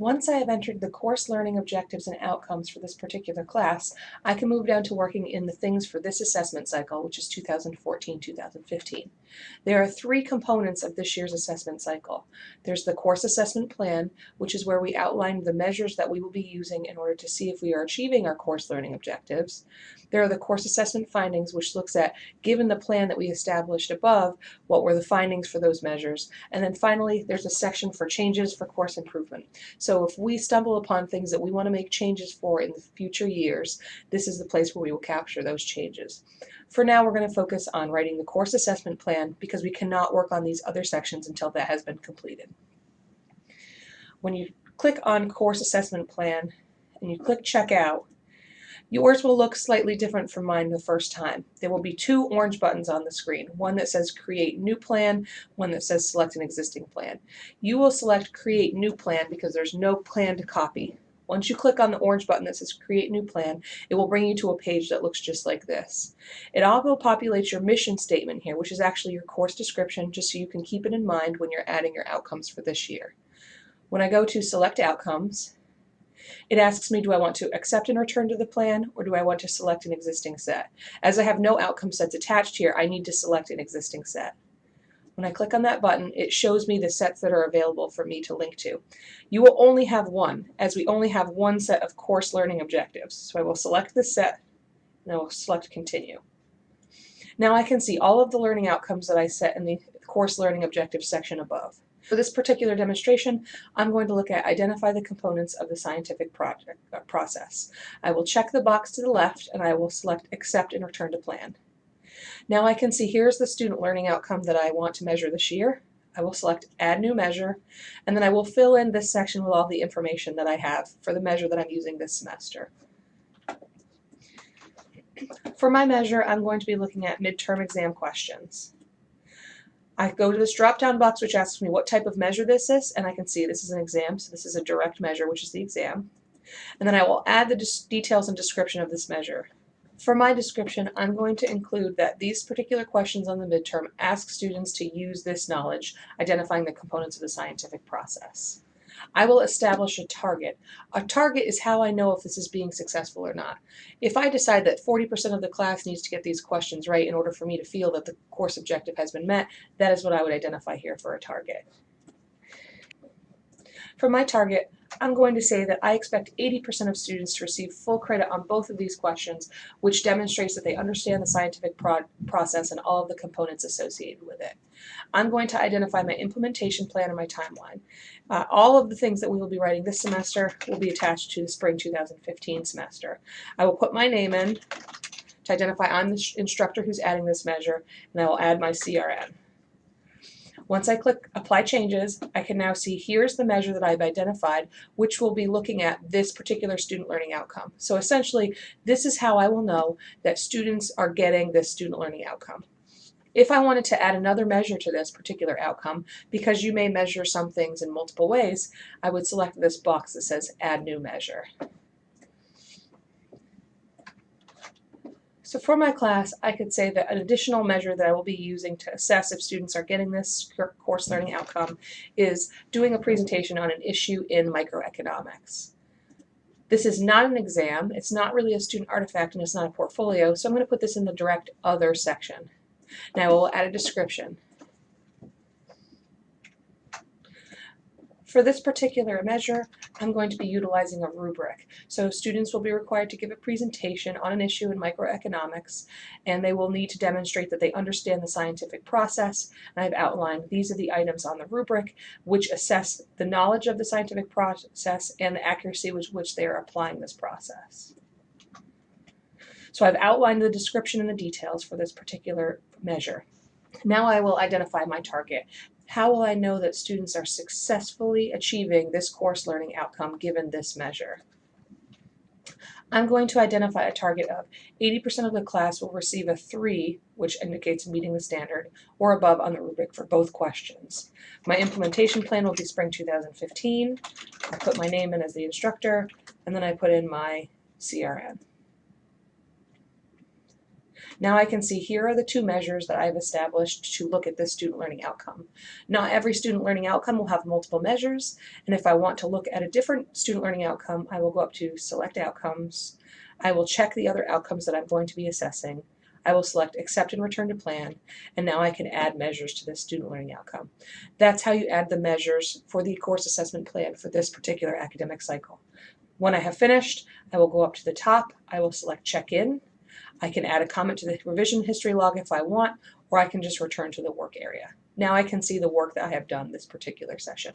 Once I have entered the course learning objectives and outcomes for this particular class, I can move down to working in the things for this assessment cycle, which is 2014-2015. There are three components of this year's assessment cycle. There's the course assessment plan, which is where we outline the measures that we will be using in order to see if we are achieving our course learning objectives. There are the course assessment findings, which looks at, given the plan that we established above, what were the findings for those measures. And then finally, there's a section for changes for course improvement. So if we stumble upon things that we want to make changes for in the future years, this is the place where we will capture those changes. For now, we're going to focus on writing the course assessment plan because we cannot work on these other sections until that has been completed. When you click on course assessment plan and you click checkout, yours will look slightly different from mine the first time. There will be two orange buttons on the screen, one that says create new plan, one that says select an existing plan. You will select create new plan because there's no plan to copy. Once you click on the orange button that says create new plan, it will bring you to a page that looks just like this. It auto-populates your mission statement here, which is actually your course description, just so you can keep it in mind when you're adding your outcomes for this year. When I go to select outcomes, it asks me, do I want to accept and return to the plan, or do I want to select an existing set? As I have no outcome sets attached here, I need to select an existing set. When I click on that button, it shows me the sets that are available for me to link to. You will only have one, as we only have one set of course learning objectives. So I will select this set, and I will select continue. Now I can see all of the learning outcomes that I set in the course learning objectives section above. For this particular demonstration, I'm going to look at identify the components of the scientific process. I will check the box to the left and I will select accept and return to plan. Now I can see here's the student learning outcome that I want to measure this year. I will select add new measure, and then I will fill in this section with all the information that I have for the measure that I'm using this semester. For my measure, I'm going to be looking at midterm exam questions. I go to this drop-down box which asks me what type of measure this is, and I can see this is an exam, so this is a direct measure, which is the exam. And then I will add the details and description of this measure. For my description, I'm going to include that these particular questions on the midterm ask students to use this knowledge, identifying the components of the scientific process. I will establish a target. A target is how I know if this is being successful or not. If I decide that 40% of the class needs to get these questions right in order for me to feel that the course objective has been met, that is what I would identify here for a target. For my target, I'm going to say that I expect 80% of students to receive full credit on both of these questions, which demonstrates that they understand the scientific process and all of the components associated with it. I'm going to identify my implementation plan and my timeline. All of the things that we will be writing this semester will be attached to the spring 2015 semester. I will put my name in to identify I'm the instructor who's adding this measure, and I will add my CRN. Once I click Apply Changes, I can now see here's the measure that I've identified, which will be looking at this particular student learning outcome. So essentially, this is how I will know that students are getting this student learning outcome. If I wanted to add another measure to this particular outcome, because you may measure some things in multiple ways, I would select this box that says Add New Measure. So for my class, I could say that an additional measure that I will be using to assess if students are getting this course learning outcome is doing a presentation on an issue in microeconomics. This is not an exam, it's not really a student artifact, and it's not a portfolio, so I'm going to put this in the direct other section. Now I will add a description. For this particular measure, I'm going to be utilizing a rubric. So students will be required to give a presentation on an issue in microeconomics, and they will need to demonstrate that they understand the scientific process. And I've outlined these are the items on the rubric which assess the knowledge of the scientific process and the accuracy with which they are applying this process. So I've outlined the description and the details for this particular measure. Now I will identify my target. How will I know that students are successfully achieving this course learning outcome given this measure? I'm going to identify a target of 80% of the class will receive a 3, which indicates meeting the standard, or above on the rubric for both questions. My implementation plan will be spring 2015. I put my name in as the instructor, and then I put in my CRN. Now I can see here are the two measures that I've established to look at this student learning outcome. Not every student learning outcome will have multiple measures, and if I want to look at a different student learning outcome, I will go up to Select Outcomes. I will check the other outcomes that I'm going to be assessing. I will select Accept and Return to Plan, and now I can add measures to this student learning outcome. That's how you add the measures for the course assessment plan for this particular academic cycle. When I have finished, I will go up to the top, I will select Check In. I can add a comment to the revision history log if I want, or I can just return to the work area. Now I can see the work that I have done this particular session.